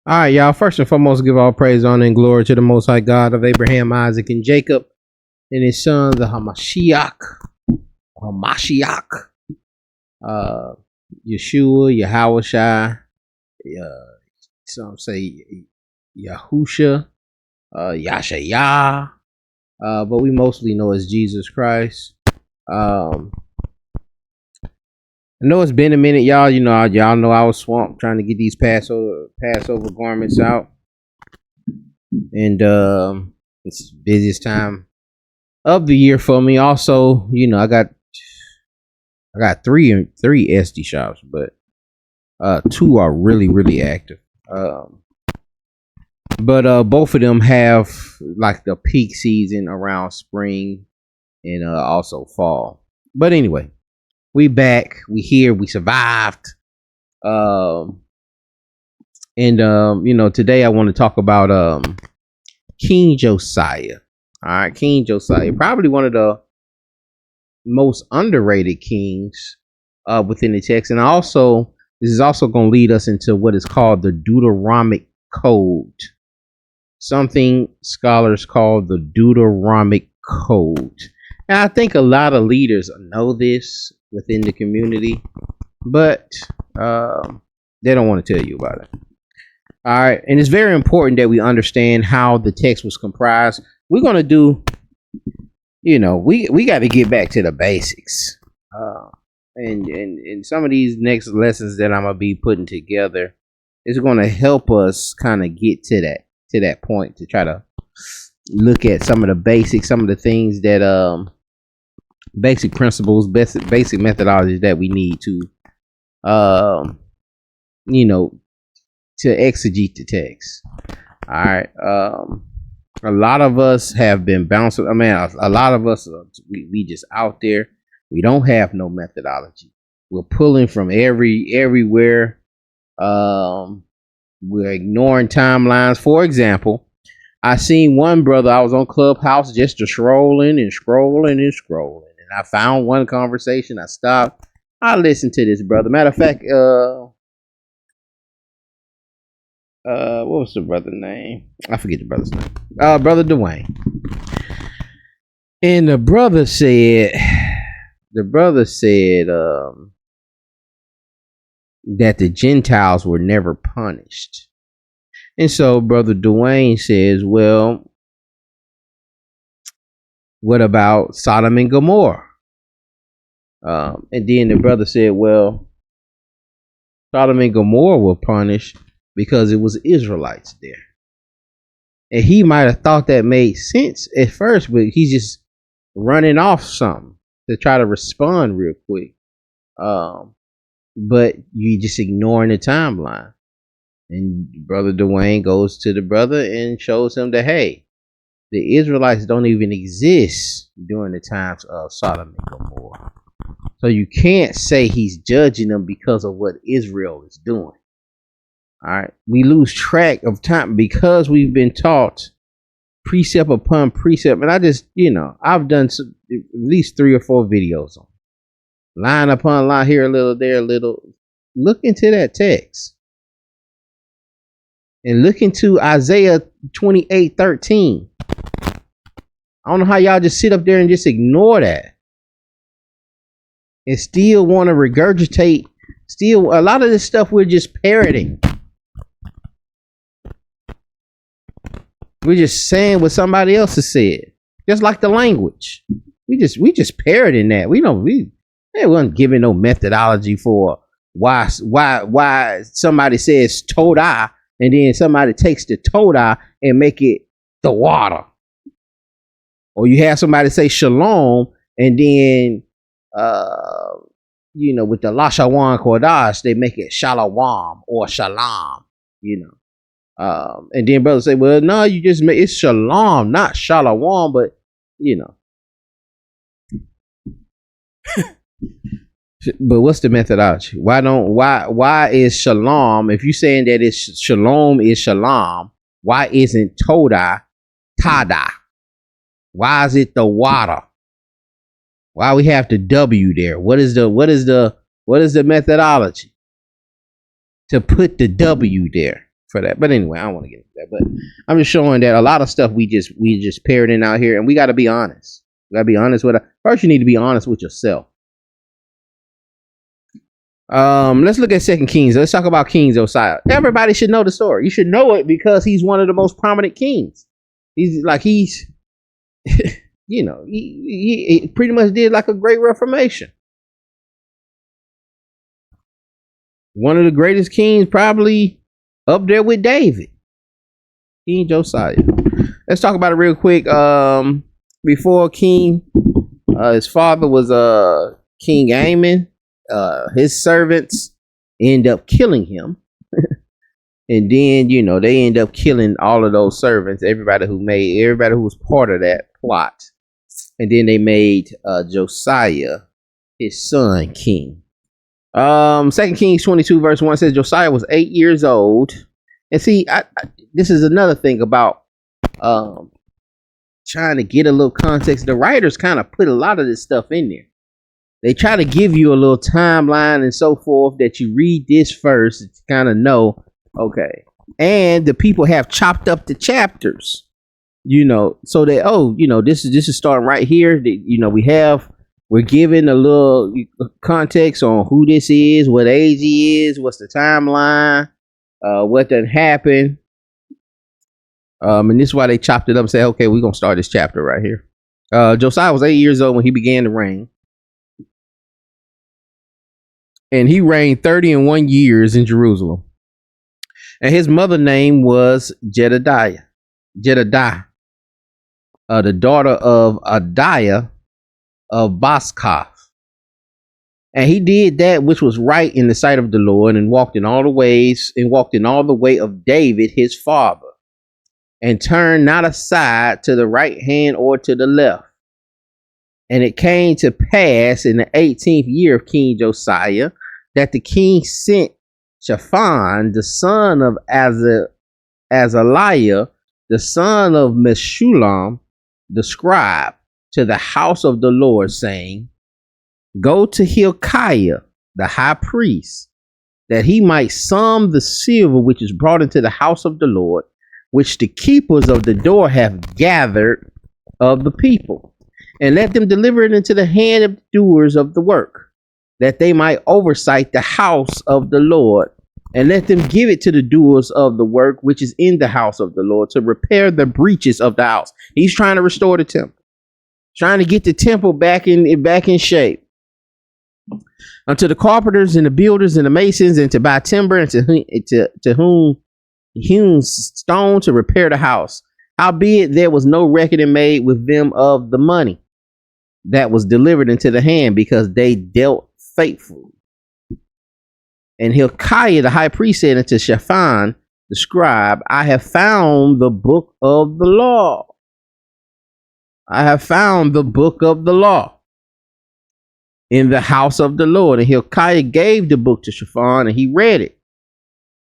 All right, y'all. First and foremost, give all praise, honor, and glory to the Most High God of Abraham, Isaac, and Jacob, and his son, the Hamashiach, uh, Yeshua, Yahushua, some say Yahusha, Yashayah, but we mostly know as Jesus Christ. I know it's been a minute, y'all. Y'all know I was swamped trying to get these Passover garments out, and it's the busiest time of the year for me. Also, I got three SD shops, but two are really active. But both of them have like the peak season around spring and also fall. But anyway. We back, we here, we survived. And today I want to talk about King Josiah. All right, King Josiah, probably one of the most underrated kings within the text. And also, this is also going to lead us into what is called the Deuteronomic Code. Something scholars call the Deuteronomic Code. And I think a lot of leaders know this within the community, but they don't want to tell you about it. All right, and it's very important that we understand how the text was comprised. We're gonna do, we got to get back to the basics, and some of these next lessons that I'm gonna be putting together is going to help us kind of get to that point to try to look at some of the basics, some of the things that basic principles, basic methodologies that we need to, to exegete the text. All right. A lot of us have been bouncing. I mean, a lot of us, we just out there. We don't have no methodology. We're pulling from everywhere. We're ignoring timelines. For example, I seen one brother. I was on Clubhouse just scrolling. And I found one conversation. I stopped. I listened to this brother. Matter of fact, what was the brother's name? I forget the brother's name. Brother Dwayne. And the brother said, that the Gentiles were never punished. And so Brother Dwayne says, well, what about Sodom and Gomorrah? And then the brother said, well, Sodom and Gomorrah were punished because it was Israelites there. And he might have thought that made sense at first, but he's just running off something to try to respond real quick. But you just ignoring the timeline. And Brother Dwayne goes to the brother and shows him that, hey, the Israelites don't even exist during the times of Sodom and Gomorrah. So you can't say he's judging them because of what Israel is doing. All right. We lose track of time because we've been taught precept upon precept. And I just, I've done at least 3 or 4 videos on line upon line, here a little, there a little. Look into that text. And look into Isaiah 28:13. I don't know how y'all just sit up there and just ignore that. And still want to regurgitate. Still, a lot of this stuff we're just parroting. We're just saying what somebody else has said. Just like the language. We just parroting that. We wasn't giving no methodology for why somebody says Todah and then somebody takes the Todah and make it the water. Or you have somebody say Shalom and then with the Lashawan Kodash, they make it Shalawam or Shalom, and then brothers say, well, no, you just make it's Shalom, not Shalawam, but But what's the methodology? Why is Shalom, if you're saying that it's Shalom is Shalom, why isn't Todah Tada? Why is it the water? Why we have the W there? What is the methodology to put the W there? for that. But anyway, I don't want to get into that. But I'm just showing that a lot of stuff we just parroting out here, and we got to be honest. We got to be honest with it. First, you need to be honest with yourself. Let's look at 2 Kings. Let's talk about King Josiah. Everybody should know the story. You should know it because he's one of the most prominent kings. He's you know, he pretty much did like a great reformation. One of the greatest kings, probably up there with David. King Josiah. Let's talk about it real quick. Before King, his father was King Amon. His servants end up killing him. And then, you know, they end up killing all of those servants, everybody who was part of that plot. And then they made Josiah, his son, king. 2 Kings 22 verse 1 says Josiah was 8 years old. And see, this is another thing about trying to get a little context. The writers kind of put a lot of this stuff in there. They try to give you a little timeline and so forth that you read this first to kind of know, okay. And the people have chopped up the chapters, you know, so that, oh, you know, this is starting right here. You know, we're giving a little context on who this is, what age he is, what's the timeline, what done happened. And this is why they chopped it up and said, okay, we're going to start this chapter right here. Josiah was 8 years old when he began to reign. And he reigned 31 years in Jerusalem. And his mother name was Jedediah, the daughter of Adiah of Boskoth. And he did that which was right in the sight of the Lord, and walked in all the way of David his father, and turned not aside to the right hand or to the left. And it came to pass in the 18th year of King Josiah that the king sent Shaphan, the son of Azaliah, the son of Meshullam, the scribe, to the house of the Lord, saying, go to Hilkiah, the high priest, that he might sum the silver which is brought into the house of the Lord, which the keepers of the door have gathered of the people. And let them deliver it into the hand of the doers of the work, that they might oversight the house of the Lord. And let them give it to the doers of the work which is in the house of the Lord, to repair the breaches of the house. He's trying to restore the temple, trying to get the temple back in shape. Unto the carpenters and the builders and the masons, and to buy timber, and to whom hewn stone to repair the house. Howbeit there was no reckoning made with them of the money that was delivered into the hand, because they dealt faithfully. And Hilkiah the high priest said unto Shaphan the scribe, I have found the book of the law. I have found the book of the law in the house of the Lord. And Hilkiah gave the book to Shaphan, and he read it.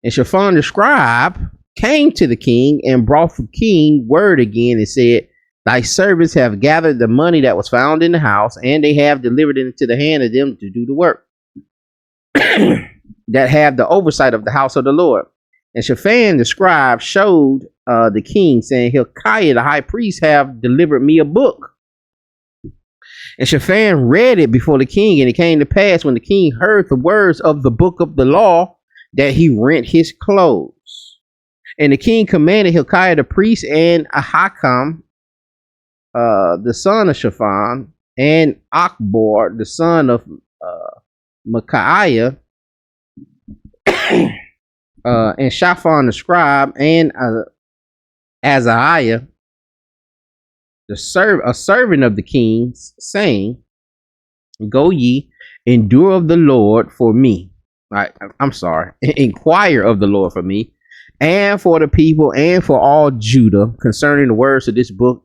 And Shaphan the scribe came to the king, and brought the king word again, and said, thy servants have gathered the money that was found in the house, and they have delivered it into the hand of them to do the work that have the oversight of the house of the Lord. And Shaphan the scribe showed the king, saying, Hilkiah the high priest have delivered me a book. And Shaphan read it before the king, and it came to pass, when the king heard the words of the book of the law, that he rent his clothes. And the king commanded Hilkiah the priest, and Ahikam, the son of Shaphan, and Akbor, the son of Micaiah, and Shaphan the scribe, and Azariah, a servant of the king's, saying, go ye, endure of the Lord for me. Inquire of the Lord for me, and for the people, and for all Judah, concerning the words of this book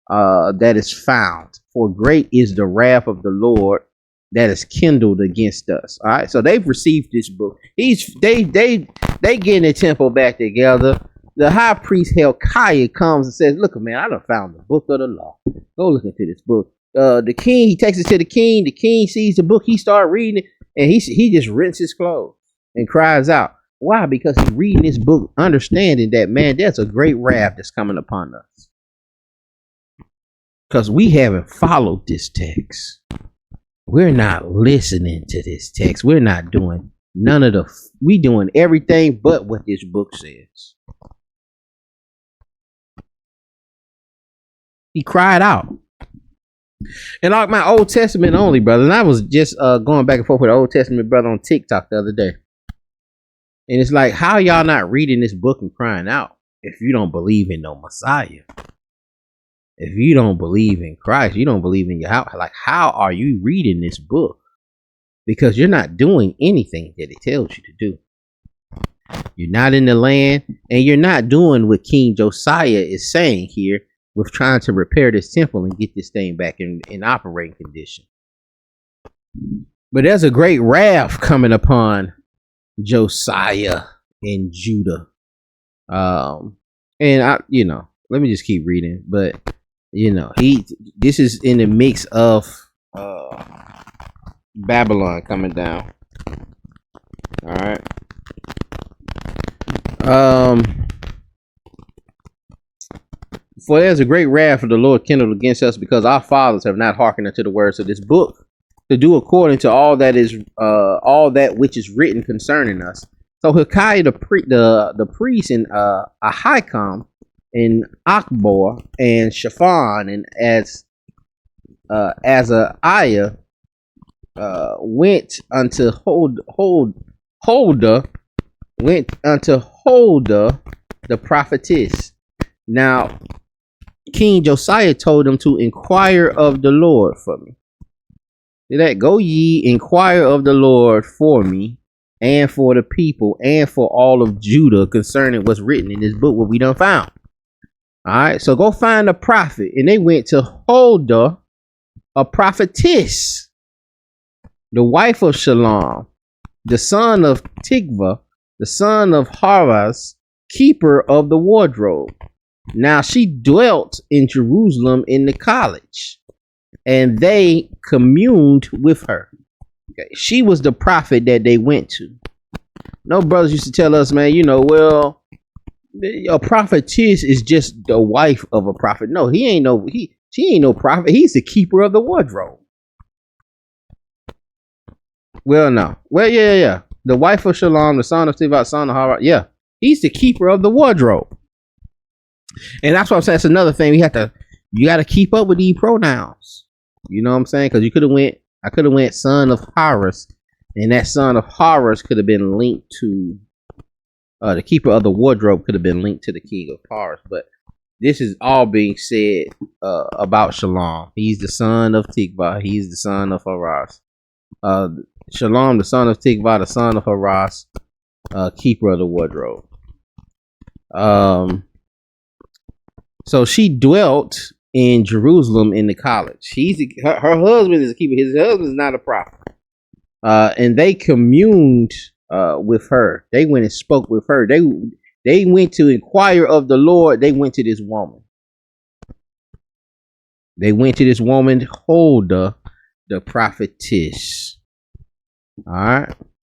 that is found. For great is the wrath of the Lord that is kindled against us. All right, so they've received this book. They getting the temple back together. The high priest Hilkiah comes and says, look, man, I done found the book of the law. Go look into this book. The king, he takes it to the king. The king sees the book. He started reading it, and he just rents his clothes and cries out. Why? Because he's reading this book, understanding that, man, there's a great wrath that's coming upon us. Because we haven't followed this text. We're not listening to this text. We're not doing we doing everything but what this book says. He cried out. And like my Old Testament only brother, and I was just going back and forth with an Old Testament brother on TikTok the other day. And it's like, how y'all not reading this book and crying out if you don't believe in no Messiah? If you don't believe in Christ, you don't believe in your house. Like, how are you reading this book? Because you're not doing anything that it tells you to do. You're not in the land, and you're not doing what King Josiah is saying here with trying to repair this temple and get this thing back in operating condition. But there's a great wrath coming upon Josiah and Judah. And I, let me just keep reading. But this is in the mix of Babylon coming down. All right. For there's a great wrath of the Lord kindled against us, because our fathers have not hearkened unto the words of this book, to do according to all that which is written concerning us. So Hilkiah the priest, and Ahikam, and Akbor, and Shaphan, and Azariah went unto Huldah the prophetess. Now King Josiah told them to inquire of the Lord for me. That go ye inquire of the Lord for me, and for the people, and for all of Judah, concerning what's written in this book, what we done found. All right, so go find a prophet. And they went to Huldah, a prophetess, the wife of Shalom, the son of Tikva, the son of Haras, keeper of the wardrobe. Now she dwelt in Jerusalem in the college, and they communed with her. Okay. She was the prophet that they went to. No brothers used to tell us, man, a prophetess is just the wife of a prophet. No, she ain't no prophet. He's the keeper of the wardrobe. Well, no. Well, yeah. The wife of Shalom, the son of Tivat, son of Harah. Yeah. He's the keeper of the wardrobe. And that's what I'm saying. That's another thing. You got to keep up with these pronouns. You know what I'm saying? Because I could have went son of Haras, and that son of Haras could have been linked to the keeper of the wardrobe, could have been linked to the king of Haras. But this is all being said about Shalom. He's the son of Tikva. He's the son of Haras. Shalom, the son of Tikva, the son of Haras, keeper of the wardrobe. So she dwelt in Jerusalem in the college. Her husband is a keeper. His husband is not a prophet. And they communed with her. They went and spoke with her. They went to inquire of the Lord. They went to this woman. Huldah, the prophetess. All right.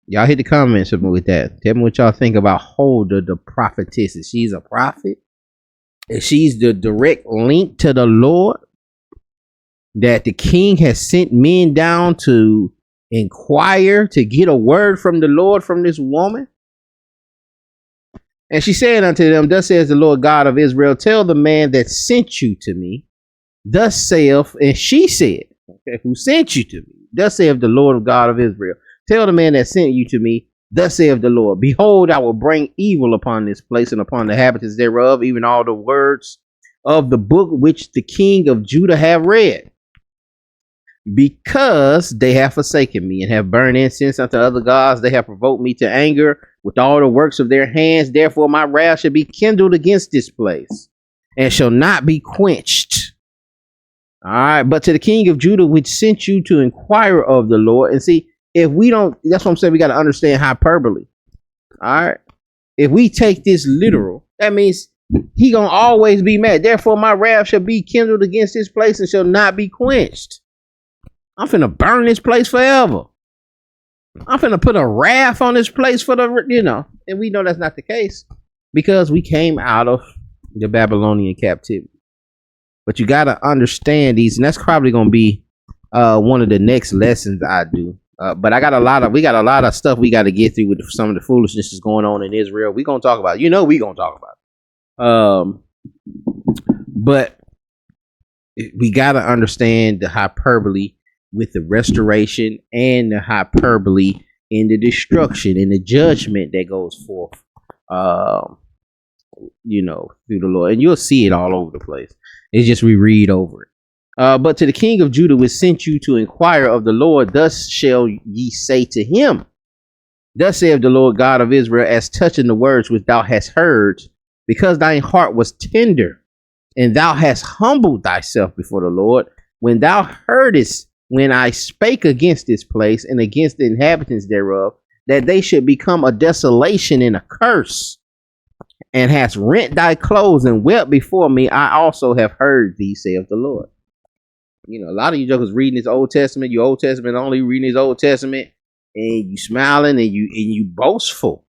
Y'all hit the comments with that. Tell me what y'all think about Huldah, the prophetess. Is she's a prophet? Is she's the direct link to the Lord, that the king has sent men down to inquire, to get a word from the Lord from this woman? And she said unto them, thus says the Lord God of Israel, tell the man that sent you to me, thus saith, and she said, okay, who sent you to me? Thus saith the Lord God of Israel, tell the man that sent you to me, thus saith the Lord, behold, I will bring evil upon this place and upon the inhabitants thereof, even all the words of the book which the king of Judah have read, because they have forsaken me and have burned incense unto other gods. They have provoked me to anger with all the works of their hands. Therefore my wrath shall be kindled against this place and shall not be quenched. All right. But to the king of Judah, which sent you to inquire of the Lord. And see, if we don't, that's what I'm saying. We got to understand hyperbole. All right. If we take this literal, that means he gonna always be mad. Therefore my wrath shall be kindled against this place and shall not be quenched. I'm finna burn this place forever. I'm finna put a wrath on this place for the, and we know that's not the case because we came out of the Babylonian captivity. But you got to understand these, and that's probably going to be one of the next lessons I do. But we got a lot of stuff we got to get through with some of the foolishness that's going on in Israel. We're going to talk about it. We're going to talk about it. But we got to understand the hyperbole with the restoration and the hyperbole in the destruction and the judgment that goes forth, through the Lord. And you'll see it all over the place. It's just we read over it. But to the king of Judah which sent you to inquire of the Lord, thus shall ye say to him, thus saith the Lord God of Israel, as touching the words which thou hast heard, because thine heart was tender, and thou hast humbled thyself before the Lord, when thou heardest when I spake against this place and against the inhabitants thereof, that they should become a desolation and a curse, and hast rent thy clothes and wept before me, I also have heard thee, saith the Lord. A lot of you jokers reading this Old Testament, you Old Testament only reading this Old Testament, and you smiling and you boastful.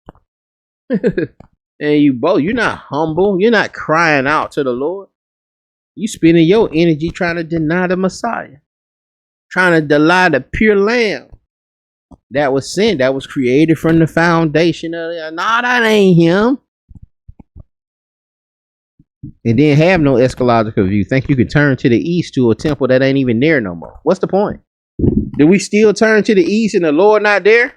And you're not humble. You're not crying out to the Lord. You spending your energy trying to deny the Messiah, trying to deny the pure Lamb that was sent, that was created from the foundation of it. Nah, that ain't him. And then have no eschatological view. Think you can turn to the east to a temple that ain't even there no more. What's the point? Do we still turn to the east and the Lord not there?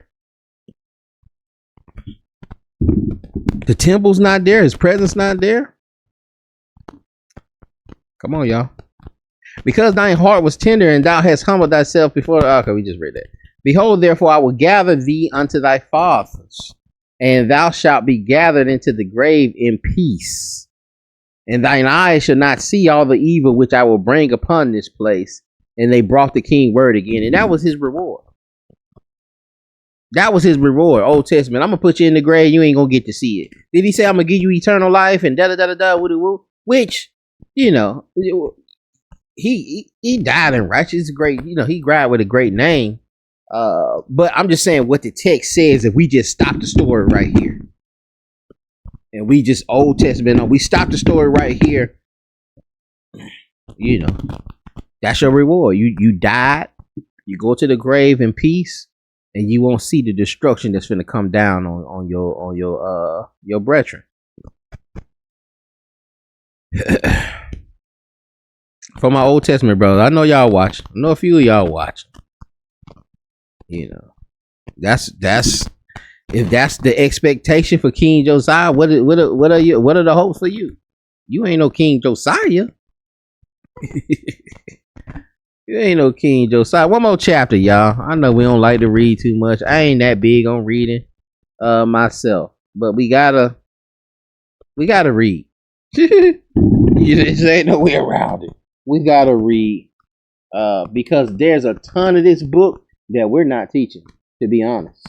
The temple's not there. His presence not there. Come on, y'all. Because thine heart was tender and thou hast humbled thyself before. Okay, we just read that. Behold, therefore, I will gather thee unto thy fathers, and thou shalt be gathered into the grave in peace. And thine eyes shall not see all the evil which I will bring upon this place. And they brought the king word again. And that was his reward. That was his reward. Old Testament. I'm going to put you in the grave. You ain't going to get to see it. Did he say, I'm going to give you eternal life and da-da-da-da-da, woo-woo? Which, he died in righteous, great, he died with a great name. But I'm just saying what the text says, if we just stop the story right here. And we just Old Testament, we stop the story right here. That's your reward. You died. You go to the grave in peace, and you won't see the destruction that's going to come down on your brethren. For my Old Testament brothers, I know y'all watch. I know a few of y'all watch. That's. If that's the expectation for King Josiah, what are the hopes for you? You ain't no King Josiah. You ain't no King Josiah. One more chapter, y'all. I know we don't like to read too much. I ain't that big on reading myself, but we gotta read. There ain't no way around it. We gotta read because there's a ton of this book that we're not teaching, to be honest.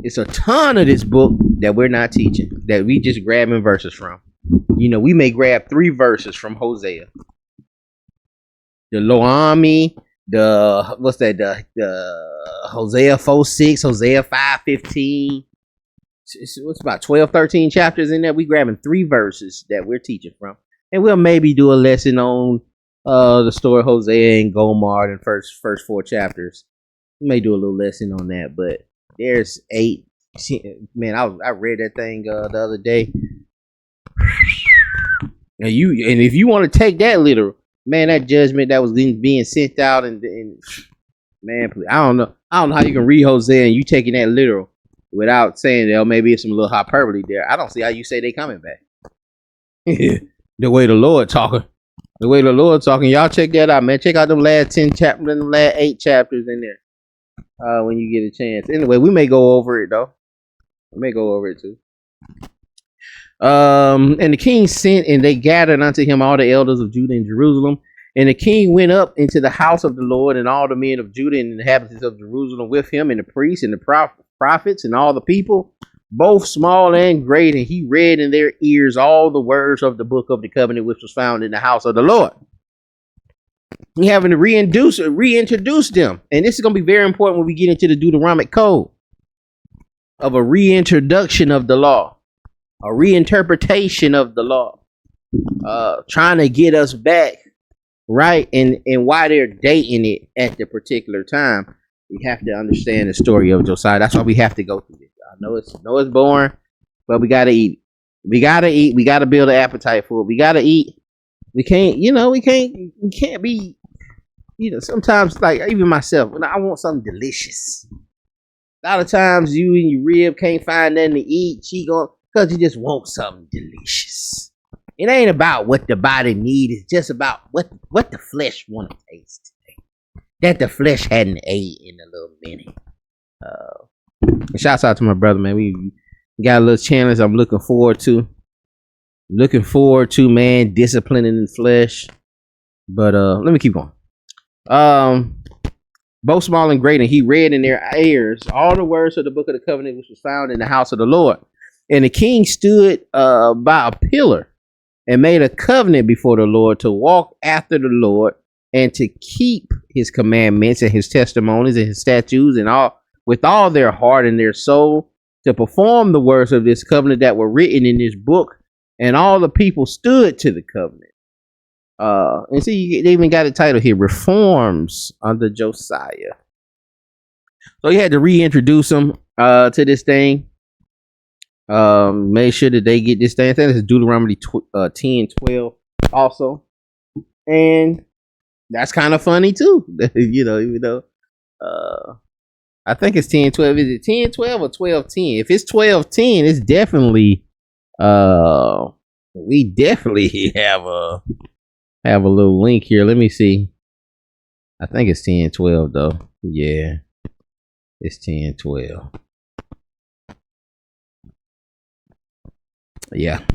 It's a ton of this book that we're not teaching, that we just grabbing verses from. We may grab 3 verses from Hosea. The Loami, the Hosea 4:6, Hosea 5:15. What's about 12, 13 chapters in there? We grabbing 3 verses that we're teaching from. And we'll maybe do a lesson on the story of Hosea and Gomer in first 4 chapters. We may do a little lesson on that, but there's 8. Man, I read that thing the other day. And if you want to take that literal, man, that judgment that was being sent out and man, please, I don't know how you can read Hosea and you taking that literal without saying that maybe it's some little hyperbole there. I don't see how you say they coming back. The way the Lord talking. Y'all check that out, man. Check out them last 10 chapters and the last 8 chapters in there. When you get a chance. Anyway, we may go over it though. We may go over it too. And the king sent, and they gathered unto him all the elders of Judah and Jerusalem. And the king went up into the house of the Lord, and all the men of Judah and the inhabitants of Jerusalem with him, and the priests and the prophets and all the people, both small and great. And he read in their ears all the words of the book of the covenant which was found in the house of the Lord. We having to reintroduce them. And this is going to be very important when we get into the Deuteronomic code of a reintroduction of the law, a reinterpretation of the law, trying to get us back right, and why they're dating it at the particular time. We have to understand the story of Josiah. That's why we have to go through this. I know it's boring, but we gotta eat. We gotta eat. We gotta build an appetite for it. We gotta eat. We can't be. Sometimes, like even myself, when I want something delicious, a lot of times you and your rib can't find nothing to eat. Because you just want something delicious. It ain't about what the body needs. It's just about what the flesh want to taste today, that the flesh hadn't ate in a little minute. Shouts out to my brother, man. We got a little challenge I'm looking forward to. Man, disciplining the flesh. But let me keep going. Both small and great, and he read in their ears all the words of the book of the covenant which was found in the house of the Lord. And the king stood by a pillar and made a covenant before the Lord to walk after the Lord and to keep his commandments and his testimonies and his statutes and all with all their heart and their soul, to perform the words of this covenant that were written in this book. And all the people stood to the covenant. And see, they even got a title here, Reforms under Josiah. So you had to reintroduce them to this thing. Make sure that they get this thing. I think this is Deuteronomy 10:12 also. And that's kind of funny too. Even though I think it's 10:12. Is it 10:12 or 12:10? If it's 12:10, it's definitely we definitely have a little link here. Let me see. I think it's 10:12 though. Yeah. It's 10:12. Yeah.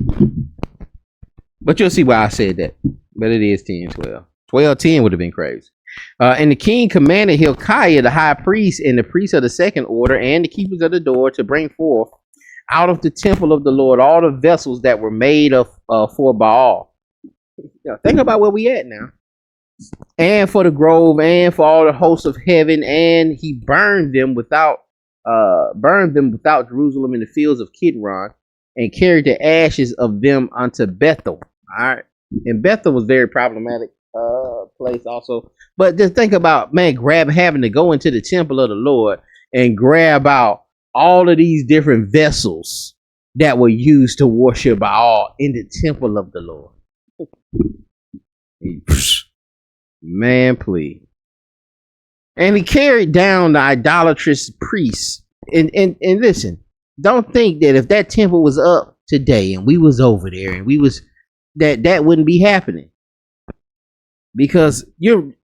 But you'll see why I said that. But it is 10:12. 12:10 would have been crazy. And the king commanded Hilkiah, the high priest, and the priests of the second order, and the keepers of the door, to bring forth out of the temple of the Lord all the vessels that were made of for Baal. Think about where we at now. And for the grove, and for all the hosts of heaven, and he burned them without Jerusalem in the fields of Kidron, and carried the ashes of them unto Bethel. All right, and Bethel was very problematic place also. But just think about, man, having to go into the temple of the Lord and grab out all of these different vessels that were used to worship Baal in the temple of the Lord. Man, please. And he carried down the idolatrous priests. And listen, don't think that if that temple was up today and we was over there and we was that wouldn't be happening. Because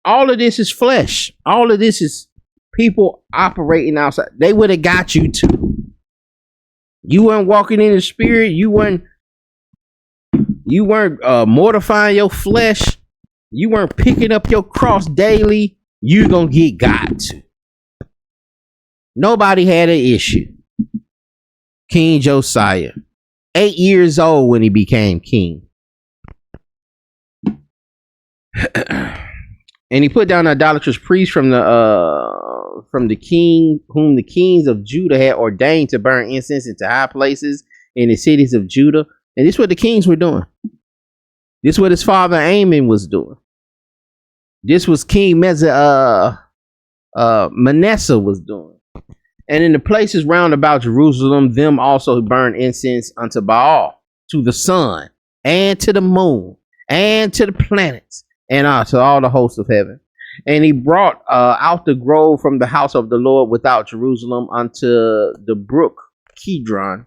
all of this is flesh. All of this is people operating outside. They would have got you too. You weren't walking in the spirit. You weren't mortifying your flesh. You weren't picking up your cross daily. You're gonna get got to. Nobody had an issue. King Josiah, 8 years old when he became king. And he put down idolatrous priests from the king, whom the kings of Judah had ordained to burn incense into high places in the cities of Judah. And this is what the kings were doing. This is what his father Amon was doing. This was King Manasseh was doing. And in the places round about Jerusalem, them also burned incense unto Baal, to the sun, and to the moon, and to the planets, and to all the hosts of heaven. And he brought out the grove from the house of the Lord without Jerusalem unto the brook Kidron,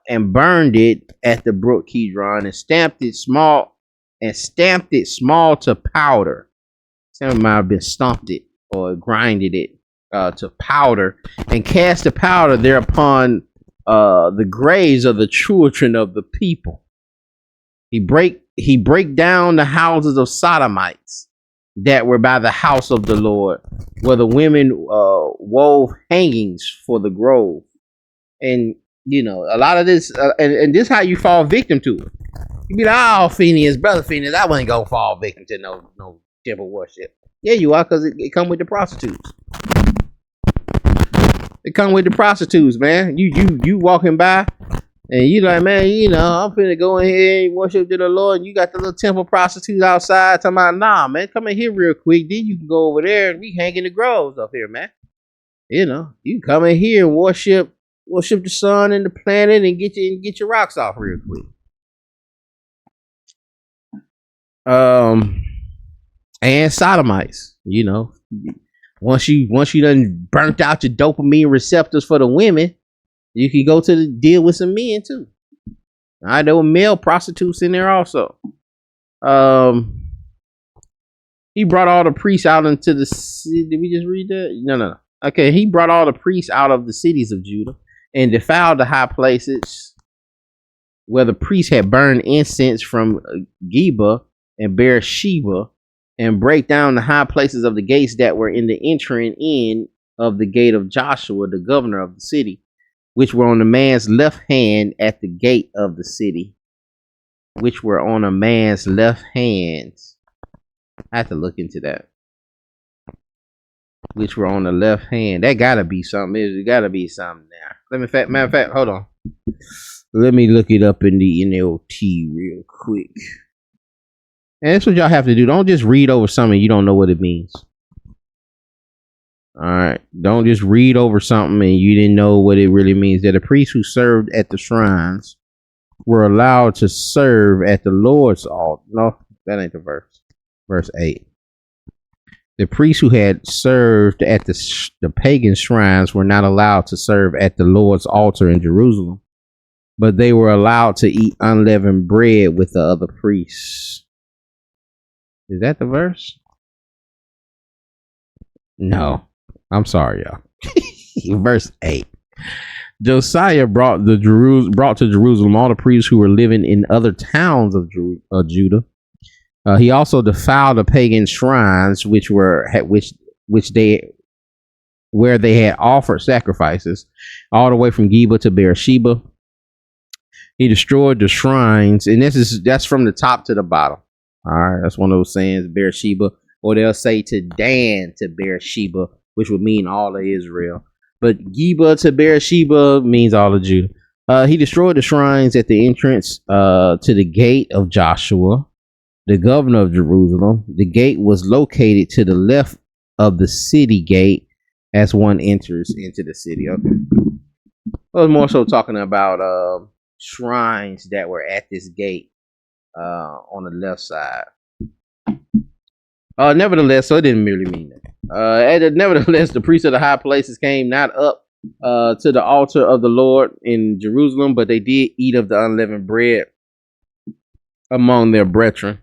and burned it at the brook Kidron, and stamped it small to powder. Some might have been stomped it or grinded it to powder, and cast the powder thereupon the graves of the children of the people. He break down the houses of Sodomites that were by the house of the Lord, where the women wove hangings for the grove. And a lot of this, and this is how you fall victim to it. You be like, oh, brother Phineas, I wasn't gonna fall victim to no temple worship. Yeah, you are, because it come with the prostitutes. It come with the prostitutes, man. You walking by and you like, man, I'm finna go in here and worship to the Lord. And you got the little temple prostitute outside talking about, nah, man, come in here real quick. Then you can go over there and we hang in the groves up here, man. You come in here and worship the sun and the planet and get your rocks off real quick. And sodomites, once you done burnt out your dopamine receptors for the women, you can go to the deal with some men too. All right, there were male prostitutes in there also. He brought all the priests out into the city. Did we just read that? No. Okay, he brought all the priests out of the cities of Judah and defiled the high places where the priests had burned incense from Geba and Beersheba, and break down the high places of the gates that were in the entering in of the gate of Joshua, the governor of the city, which were on the man's left hand at the gate of the city. Which were on a man's left hand. I have to look into that. Which were on the left hand. That gotta be something. It gotta be something there. Matter of fact, hold on. Let me look it up in the NLT real quick. And that's what y'all have to do. Don't just read over something you don't know what it means. Alright. Don't just read over something and you didn't know what it really means. That the priests who served at the shrines were allowed to serve at the Lord's altar. No, that ain't the verse. Verse 8. The priests who had served at the pagan shrines were not allowed to serve at the Lord's altar in Jerusalem, but they were allowed to eat unleavened bread with the other priests. Is that the verse? No. I'm sorry, y'all. Verse 8. Josiah brought to Jerusalem all the priests who were living in other towns of Judah. He also defiled the pagan shrines where they had offered sacrifices, all the way from Geba to Beersheba. He destroyed the shrines, and that's from the top to the bottom. All right, that's one of those sayings, Beersheba, or they'll say to Dan to Beersheba, which would mean all of Israel. But Geba to Beersheba means all of Judah. He destroyed the shrines at the entrance to the gate of Joshua, the governor of Jerusalem. The gate was located to the left of the city gate as one enters into the city. Okay. I was more so talking about shrines that were at this gate on the left side. Nevertheless, so it didn't really mean that. Nevertheless, the priests of the high places came not up to the altar of the Lord in Jerusalem, but they did eat of the unleavened bread among their brethren.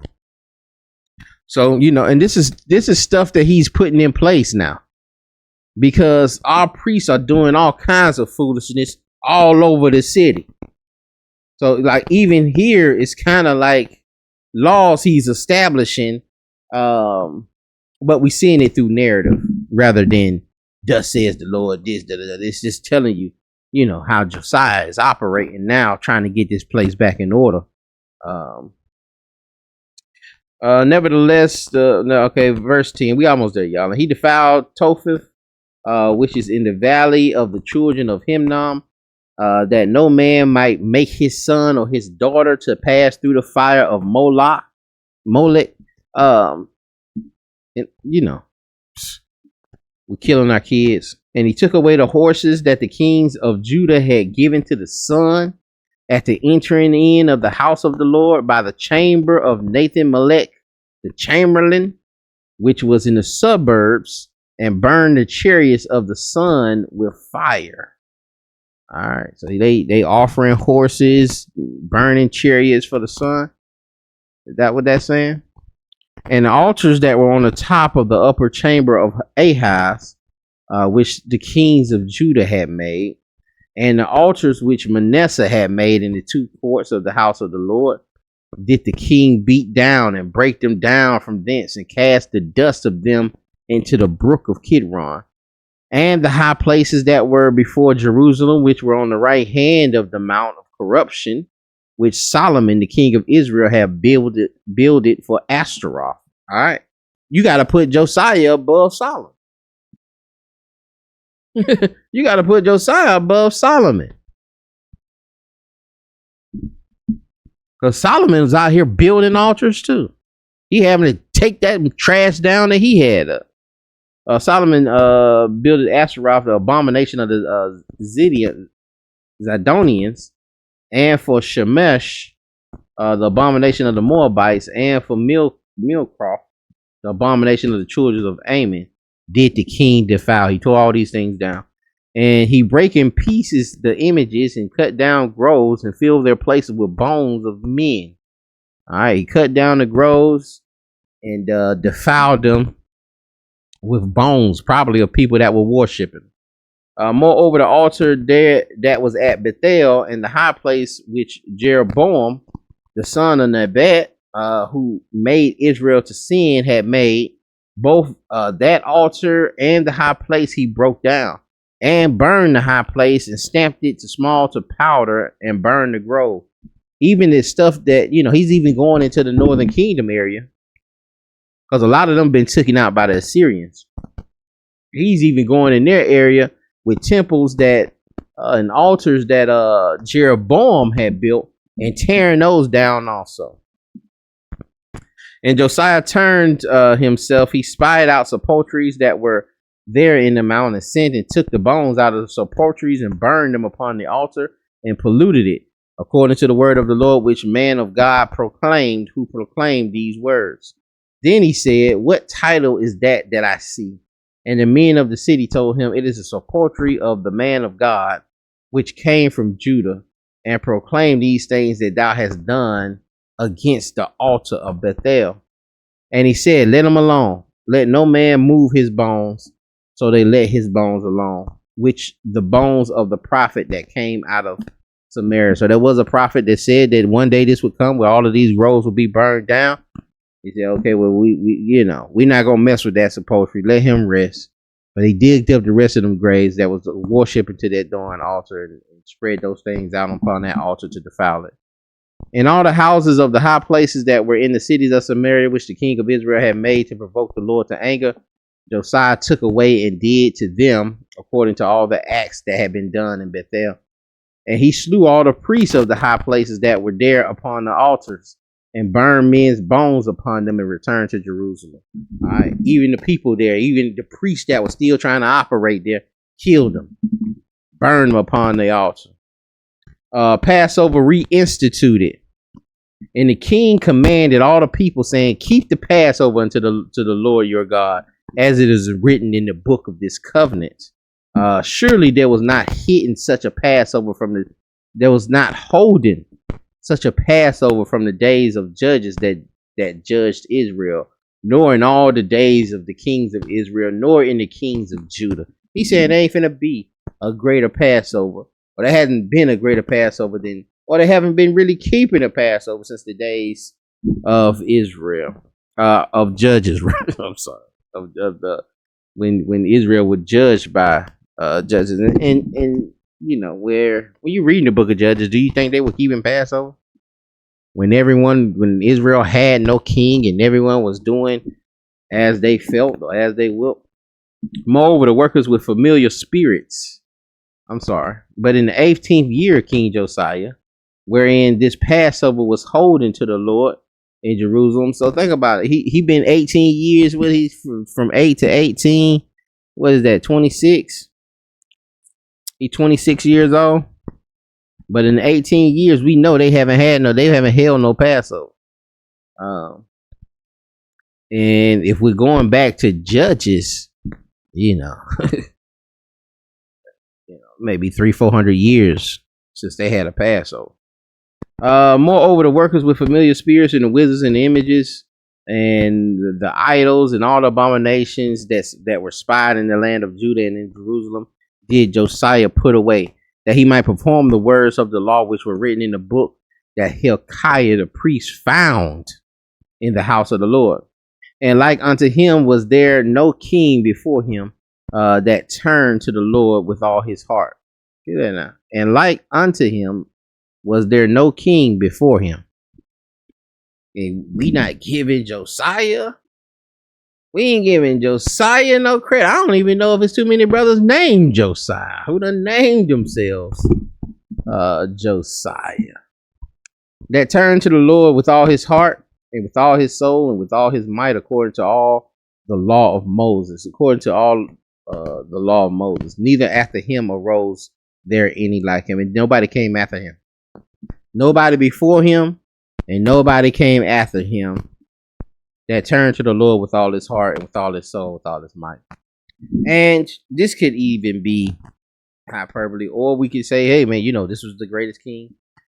So, and this is stuff that he's putting in place now, because our priests are doing all kinds of foolishness all over the city. So, like, even here, it's kind of like laws he's establishing, but we're seeing it through narrative rather than thus says the Lord this, da, da, da. It's just telling you, how Josiah is operating now, trying to get this place back in order. Nevertheless, verse 10, we almost there, y'all. And he defiled Topheth, which is in the valley of the children of Hinnom, that no man might make his son or his daughter to pass through the fire of Molech. And, we're killing our kids. And he took away the horses that the kings of Judah had given to the sun at the entering in of the house of the Lord by the chamber of Nathan Melech, the chamberlain, which was in the suburbs, and burned the chariots of the sun with fire. All right, so they offering horses, burning chariots for the sun. Is that what that's saying? And the altars that were on the top of the upper chamber of Ahaz, which the kings of Judah had made, and the altars which Manasseh had made in the two courts of the house of the Lord, did the king beat down and break them down from thence, and cast the dust of them into the brook of Kidron. And the high places that were before Jerusalem, which were on the right hand of the mount of corruption, which Solomon, the king of Israel, had builded for Ashtaroth. All right. You got to put Josiah above Solomon. You got to put Josiah above Solomon. Because Solomon was out here building altars too. He having to take that trash down that he had. Solomon built Asheroth, the abomination of the Zidonians, and for Shemesh, the abomination of the Moabites, and for Milcroft, the abomination of the children of Ammon, did the king defile. He tore all these things down. And he break in pieces the images and cut down groves and filled their places with bones of men. All right, he cut down the groves and defiled them with bones, probably of people that were worshiping. Moreover, the altar there that was at Bethel and the high place which Jeroboam, the son of Nebat, who made Israel to sin, had made, both that altar and the high place he broke down, and burned the high place and stamped it to small to powder and burned the grove. Even this stuff that, he's even going into the northern kingdom area, because a lot of them been taken out by the Assyrians. He's even going in their area with temples that and altars that Jeroboam had built and tearing those down also. And Josiah turned himself. He spied out sepulchres that were there in the mountain, and sent and took the bones out of the sepulchres and burned them upon the altar and polluted it, according to the word of the Lord, which man of God proclaimed, who proclaimed these words. Then he said, what title is that I see? And the men of the city told him, it is a sepulchre of the man of God, which came from Judah, and proclaimed these things that thou hast done against the altar of Bethel. And he said, let him alone. Let no man move his bones. So they let his bones alone, which the bones of the prophet that came out of Samaria. So there was a prophet that said that one day this would come where all of these groves would be burned down. He said, okay, well, we're not going to mess with that sepulchre. Let him rest. But he digged up the rest of them graves that was worshiping to that darn altar and spread those things out upon that altar to defile it. And all the houses of the high places that were in the cities of Samaria, which the king of Israel had made to provoke the Lord to anger, Josiah took away and did to them according to all the acts that had been done in Bethel. And he slew all the priests of the high places that were there upon the altars, and burned men's bones upon them, and returned to Jerusalem. All right. Even the people there, even the priests that were still trying to operate there, killed them, burned them upon the altar. Passover reinstituted. And the king commanded all the people, saying, keep the Passover unto the Lord your God, as it is written in the book of this covenant. Surely there was not hidden such a Passover there was not holding such a Passover from the days of judges that judged Israel, nor in all the days of the kings of Israel, nor in the kings of Judah. He said there ain't finna be a greater Passover, or there hasn't been a greater Passover or they haven't been really keeping a Passover since the days of Israel, of judges. I'm sorry. Of the when Israel was judged by judges, and where when you reading the book of Judges, do you think they were keeping Passover when Israel had no king and everyone was doing as they felt or as they willed? Moreover, the workers with familiar spirits. But in the 18th year of King Josiah, wherein this Passover was holding to the Lord in Jerusalem. So think about it. He been 18 years with he's from 8 to 18. What is that? 26. He's 26 years old. But in 18 years, we know they haven't held no Passover. And if we're going back to Judges, maybe 300-400 years since they had a Passover. Moreover, the workers with familiar spirits and the wizards and the images and the idols and all the abominations that were spied in the land of Judah and in Jerusalem did Josiah put away, that he might perform the words of the law which were written in the book that Hilkiah the priest found in the house of the Lord. And like unto him was there no king before him that turned to the Lord with all his heart. Get that now. And like unto him was there no king before him. And we not giving Josiah We ain't giving Josiah no credit. I don't even know if it's too many brothers named Josiah who done named themselves Josiah. That turned to the Lord with all his heart and with all his soul and with all his might, according to all the law of Moses. According to all the law of Moses. Neither after him arose there any like him. And nobody came after him. Nobody before him and nobody came after him that turned to the Lord with all his heart and with all his soul, with all his might. And this could even be hyperbole, or we could say, hey, man, you know, this was the greatest king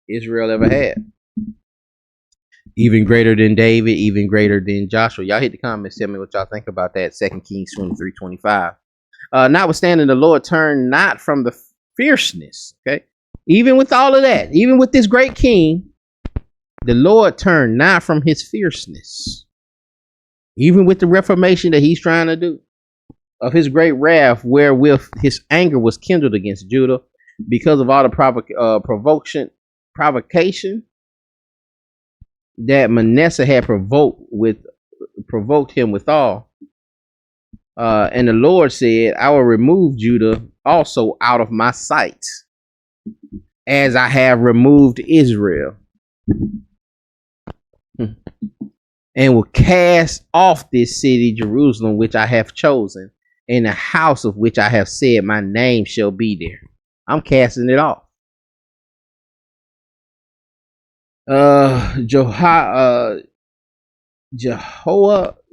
Israel ever had. Even greater than David, even greater than Joshua. Y'all hit the comments, tell me what y'all think about that. 2 Kings 23:25. Notwithstanding, the Lord turned not from the fierceness. Okay. Even with all of that, even with this great king, the Lord turned not from his fierceness. Even with the reformation that he's trying to do, of his great wrath, wherewith his anger was kindled against Judah, because of all the provocation that Manasseh had provoked him withal. And the Lord said, I will remove Judah also out of my sight, as I have removed Israel, and will cast off this city, Jerusalem, which I have chosen, and the house of which I have said my name shall be there. I'm casting it off.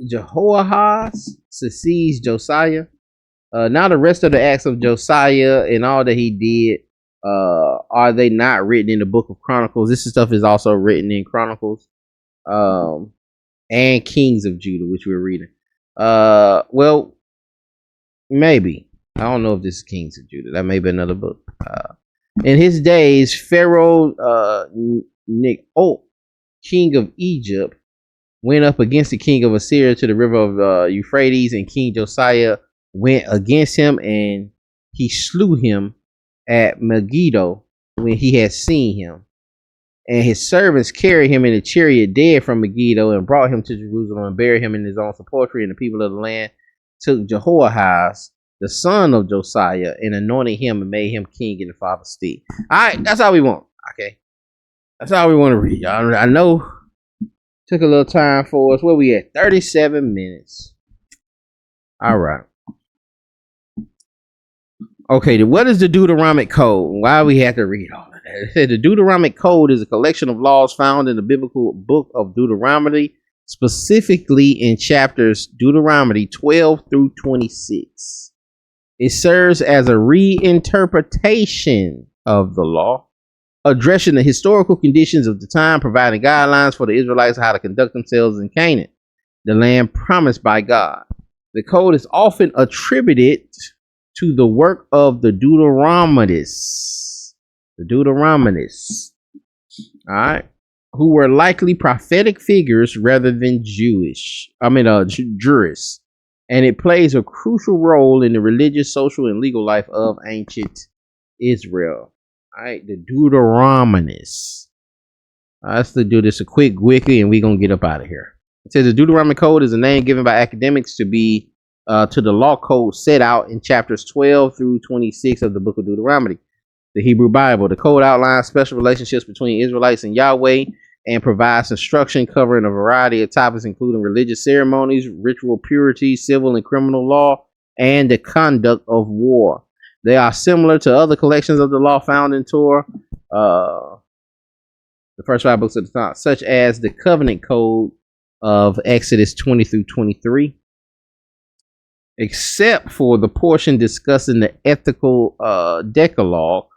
Jehoahaz succeeds Josiah. Now the rest of the acts of Josiah and all that he did, are they not written in the book of Chronicles? This stuff is also written in Chronicles, and Kings of Judah, which we're reading. Well, maybe. I don't know if this is Kings of Judah. That may be another book. In his days, Pharaoh Necho, king of Egypt, went up against the king of Assyria to the river of Euphrates, and King Josiah went against him, and he slew him at Megiddo when he had seen him. And his servants carried him in a chariot dead from Megiddo and brought him to Jerusalem and buried him in his own sepulchre. And the people of the land took Jehoahaz, the son of Josiah, and anointed him and made him king in the father's stead. All right, that's all we want. Okay, that's all we want to read, y'all. I know took a little time for us. Where we at? 37 minutes. All right. Okay, what is the Deuteronomic Code? Why we have to read all of that? It said the Deuteronomic Code is a collection of laws found in the biblical book of Deuteronomy, specifically in chapters Deuteronomy 12 through 26. It serves as a reinterpretation of the law, addressing the historical conditions of the time, providing guidelines for the Israelites how to conduct themselves in Canaan, the land promised by God. The code is often attributed to the work of the Deuteronomists. All right, who were likely prophetic figures rather than jurists. And it plays a crucial role in the religious, social, and legal life of ancient Israel. All right, the Deuteronomists. Let's do this a quick wiki, and we're gonna get up out of here. It says the Deuteronomic Code is a name given by academics to be to the law code set out in chapters 12 through 26 of the book of Deuteronomy, the Hebrew Bible. The code outlines special relationships between Israelites and Yahweh and provides instruction covering a variety of topics, including religious ceremonies, ritual purity, civil and criminal law, and the conduct of war. They are similar to other collections of the law found in Torah, the first 5 books of the Tanakh, such as the Covenant Code of Exodus 20 through 23, except for the portion discussing the ethical Decalogue,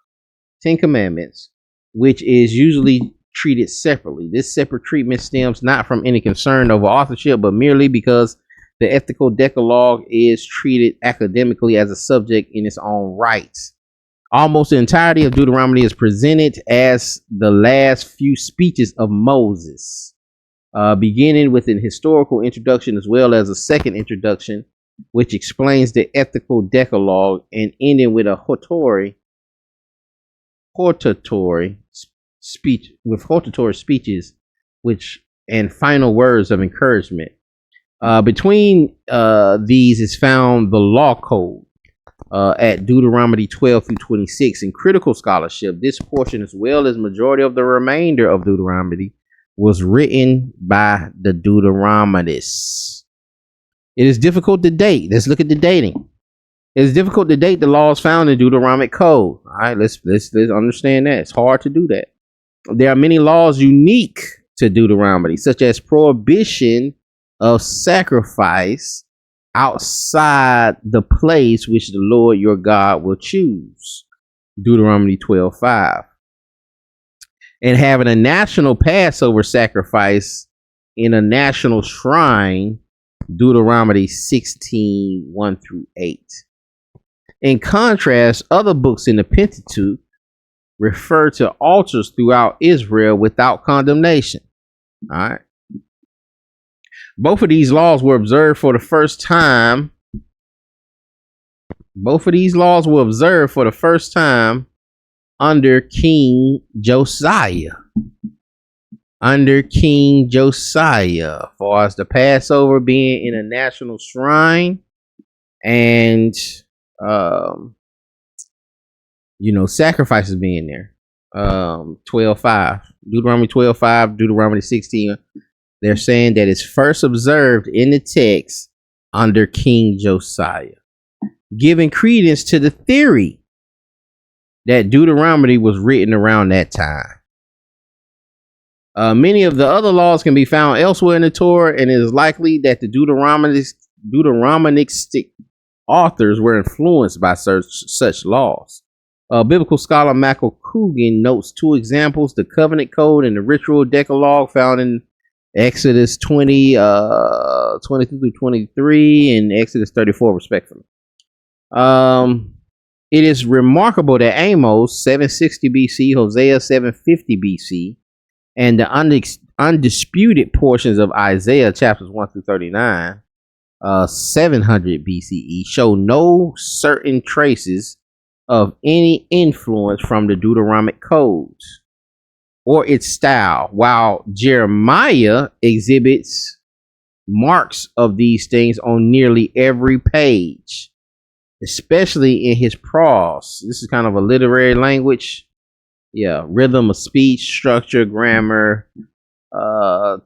10 Commandments, which is usually treated separately. This separate treatment stems not from any concern over authorship, but merely because the ethical Decalogue is treated academically as a subject in its own right. Almost the entirety of Deuteronomy is presented as the last few speeches of Moses, beginning with an historical introduction as well as a second introduction, which explains the ethical Decalogue, and ending with a hortatory speeches, which and final words of encouragement. Between these is found the law code at Deuteronomy 12 through 26. In critical scholarship, this portion, as well as majority of the remainder of Deuteronomy, was written by the Deuteronomists. It is difficult to date. Let's look at the dating. It is difficult to date the laws found in Deuteronomic code. All right, let's understand that. It's hard to do that. There are many laws unique to Deuteronomy, such as prohibition of sacrifice outside the place which the Lord your God will choose. Deuteronomy 12:5. And having a national Passover sacrifice in a national shrine. Deuteronomy 16:1 through 8. In contrast, other books in the Pentateuch refer to altars throughout Israel without condemnation. All right. Both of these laws were observed for the first time. Under King Josiah. Under King Josiah, as far as the Passover being in a national shrine and, sacrifices being there. 12:5, Deuteronomy 12:5, Deuteronomy 16. They're saying that it's first observed in the text under King Josiah, giving credence to the theory that Deuteronomy was written around that time. Many of the other laws can be found elsewhere in the Torah, and it is likely that the Deuteronomistic authors were influenced by such laws. Biblical scholar Michael Coogan notes two examples: the covenant code and the ritual decalogue found in Exodus 22 through 23 and Exodus 34, respectively. It is remarkable that Amos 760 BC, Hosea 750 BC, and the undisputed portions of Isaiah chapters 1 through 39, 700 BCE, show no certain traces of any influence from the Deuteronomic codes or its style, while Jeremiah exhibits marks of these things on nearly every page, especially in his prose. This is kind of a literary language. Yeah, rhythm of speech, structure, grammar,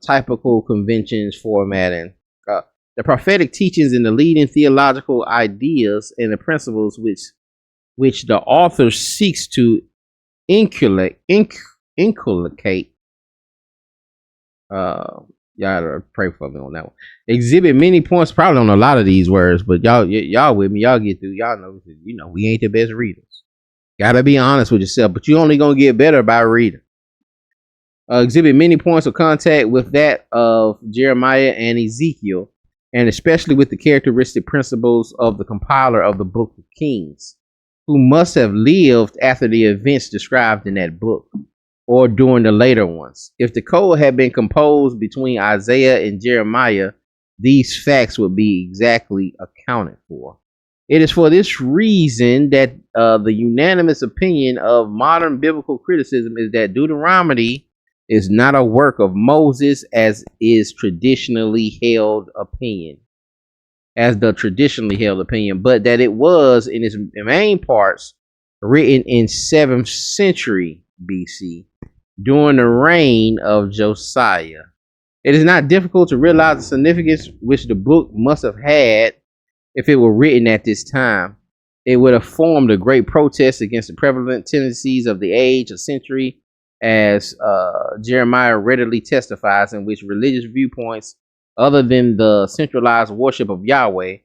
typical conventions, formatting. The prophetic teachings and the leading theological ideas and the principles which the author seeks to inculcate. Y'all gotta pray for me on that one. Exhibit many points, probably on a lot of these words, but y'all with me, y'all get through. Y'all know, we ain't the best readers. Gotta be honest with yourself, but you only gonna get better by reading. Exhibit many points of contact with that of Jeremiah and Ezekiel, and especially with the characteristic principles of the compiler of the Book of Kings, who must have lived after the events described in that book, or during the later ones. If the code had been composed between Isaiah and Jeremiah, these facts would be exactly accounted for. It is for this reason that the unanimous opinion of modern biblical criticism is that Deuteronomy is not a work of Moses, as is traditionally held opinion, but that it was in its main parts written in 7th century BC during the reign of Josiah. It is not difficult to realize the significance which the book must have had if it were written at this time. It would have formed a great protest against the prevalent tendencies of the age or century, as Jeremiah readily testifies, in which religious viewpoints other than the centralized worship of Yahweh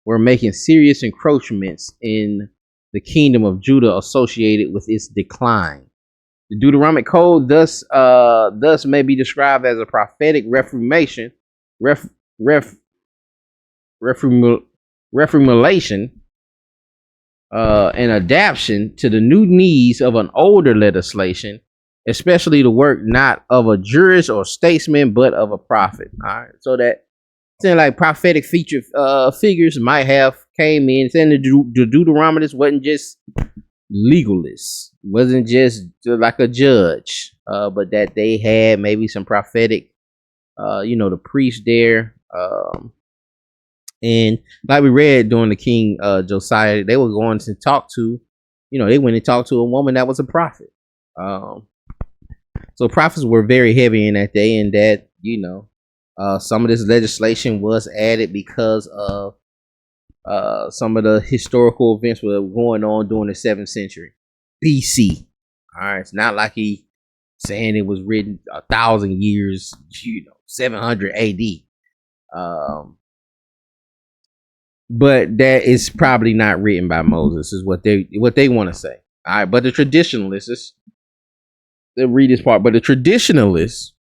were making serious encroachments in the kingdom of Judah associated with its decline. The Deuteronomic Code thus may be described as a prophetic reformulation and adaptation to the new needs of an older legislation, especially the work not of a jurist or statesman, but of a prophet. All right, so that saying like prophetic figures might have came in, saying the Deuteronomists wasn't just legalists, wasn't just like a judge, but that they had maybe some prophetic, the priest there, And like we read during the King Josiah, they were going to talk to, they went and talked to a woman that was a prophet. So prophets were very heavy in that day, and that, some of this legislation was added because of some of the historical events were going on during the 7th century BC. All right, it's not like he saying it was written 1,000 years, 700 AD. But that is probably not written by Moses, is what they want to say. All right, but the traditionalists, they'll read this part, but the traditionalists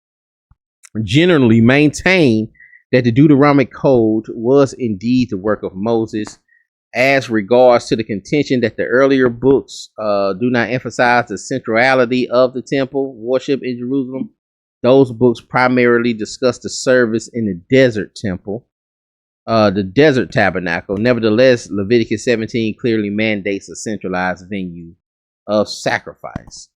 generally maintain that the Deuteronomic Code was indeed the work of Moses. As regards to the contention that the earlier books do not emphasize the centrality of the temple worship in Jerusalem, those books primarily discuss the service in the desert temple, the desert tabernacle. Nevertheless, Leviticus 17 clearly mandates a centralized venue of sacrifice.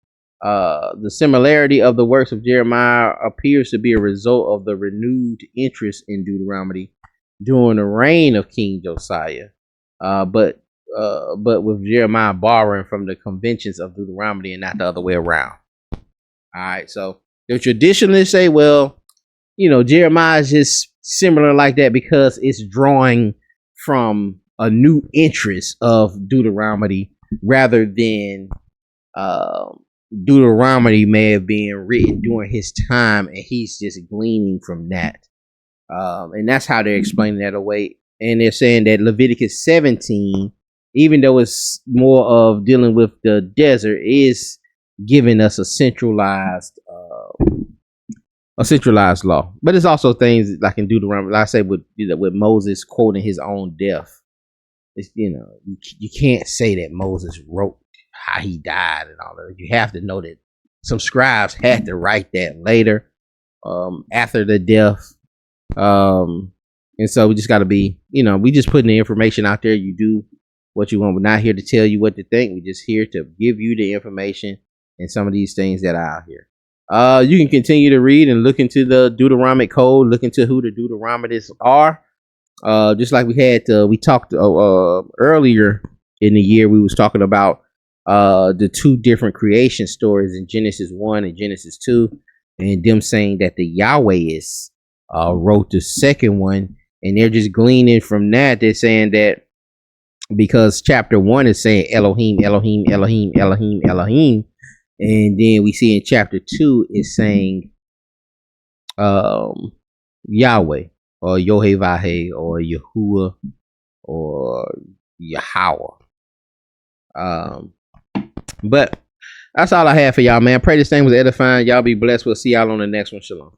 The similarity of the works of Jeremiah appears to be a result of the renewed interest in Deuteronomy during the reign of King Josiah, but with Jeremiah borrowing from the conventions of Deuteronomy and not the other way around. All right, so the traditionalists say, well, Jeremiah is just similar like that because it's drawing from a new interest of Deuteronomy rather than Deuteronomy may have been written during his time and he's just gleaning from that. And that's how they're explaining that away. And they're saying that Leviticus 17, even though it's more of dealing with the desert, is giving us a centralized law. But it's also things like in Deuteronomy, like I say, with Moses quoting his own death. It's, you can't say that Moses wrote how he died and all that. You have to know that some scribes had to write that later, after the death. And so we just got to be, we just putting the information out there. You do what you want. We're not here to tell you what to think. We're just here to give you the information and some of these things that are out here. You can continue to read and look into the Deuteronomic Code, look into who the Deuteronomists are. Just like we talked earlier in the year, we was talking about the two different creation stories in Genesis 1 and Genesis 2, and them saying that the Yahwehists wrote the second one, and they're just gleaning from that. They're saying that because chapter 1 is saying Elohim, Elohim, Elohim, Elohim, Elohim, and then we see in chapter 2 is saying Yahweh or Yohevah or Yahuwah or Yahweh. But that's all I have for y'all, man. Pray this thing was edifying. Y'all be blessed. We'll see y'all on the next one. Shalom.